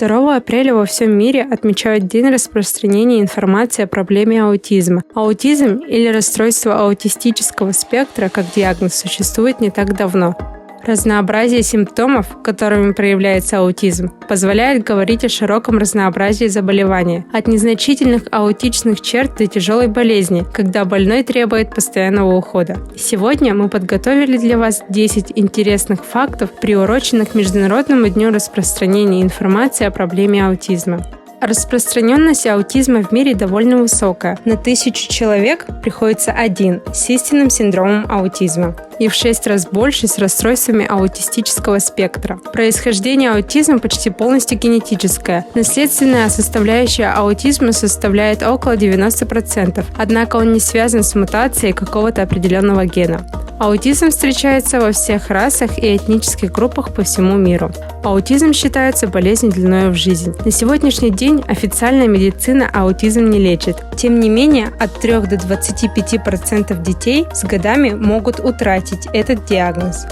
2 апреля во всем мире отмечают День распространения информации о проблеме аутизма. Аутизм или расстройство аутистического спектра как диагноз существует не так давно. Разнообразие симптомов, которыми проявляется аутизм, позволяет говорить о широком разнообразии заболеваний, от незначительных аутичных черт до тяжелой болезни, когда больной требует постоянного ухода. Сегодня мы подготовили для вас 10 интересных фактов, приуроченных Международному дню распространения информации о проблеме аутизма. Распространенность аутизма в мире довольно высокая. На 1000 человек приходится 1 с истинным синдромом аутизма и в 6 раз больше с расстройствами аутистического спектра. Происхождение аутизма почти полностью генетическое. Наследственная составляющая аутизма составляет около 90%, однако он не связан с мутацией какого-то определенного гена. Аутизм встречается во всех расах и этнических группах по всему миру. Аутизм считается болезнью длиною в жизнь. На сегодняшний день официальная медицина аутизм не лечит. Тем не менее, от 3 до 25% детей с годами могут утратить этот диагноз.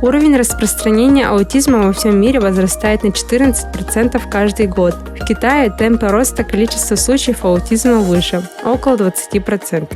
Уровень распространения аутизма во всем мире возрастает на 14% каждый год. В Китае темпы роста количества случаев аутизма выше – около 20%.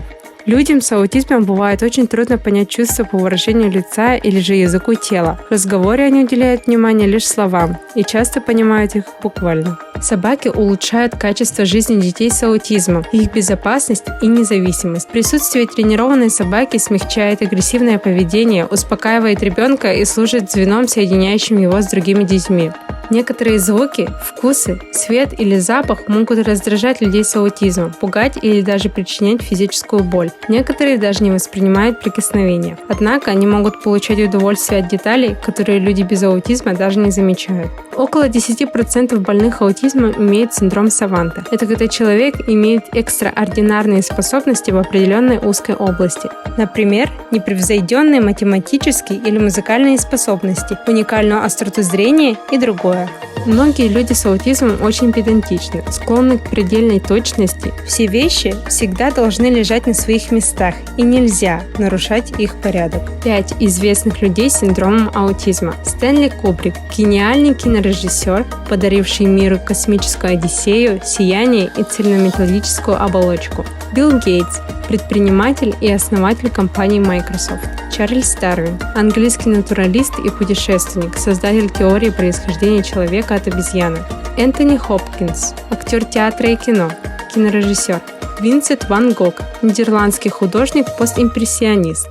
Людям с аутизмом бывает очень трудно понять чувства по выражению лица или же языку тела. В разговоре они уделяют внимание лишь словам и часто понимают их буквально. Собаки улучшают качество жизни детей с аутизмом, их безопасность и независимость. Присутствие тренированной собаки смягчает агрессивное поведение, успокаивает ребенка и служит звеном, соединяющим его с другими детьми. Некоторые звуки, вкусы, свет или запах могут раздражать людей с аутизмом, пугать или даже причинять физическую боль. Некоторые даже не воспринимают прикосновения. Однако они могут получать удовольствие от деталей, которые люди без аутизма даже не замечают. Около 10% больных аутизмом имеют синдром Саванта. Это когда человек имеет экстраординарные способности в определенной узкой области. Например, непревзойденные математические или музыкальные способности, уникальную остроту зрения и другое. Многие люди с аутизмом очень педантичны, склонны к предельной точности. Все вещи всегда должны лежать на своих местах, и нельзя нарушать их порядок. 5 известных людей с синдромом аутизма. Стэнли Кубрик – гениальный кинорежиссер, подаривший миру космическую Одиссею, сияние и цельнометаллическую оболочку. Билл Гейтс – предприниматель и основатель компании Microsoft. Чарльз Дарвин – английский натуралист и путешественник, создатель теории происхождения человека от обезьяны. Энтони Хопкинс – актер театра и кино, кинорежиссер. Винсент ван Гог – нидерландский художник-постимпрессионист.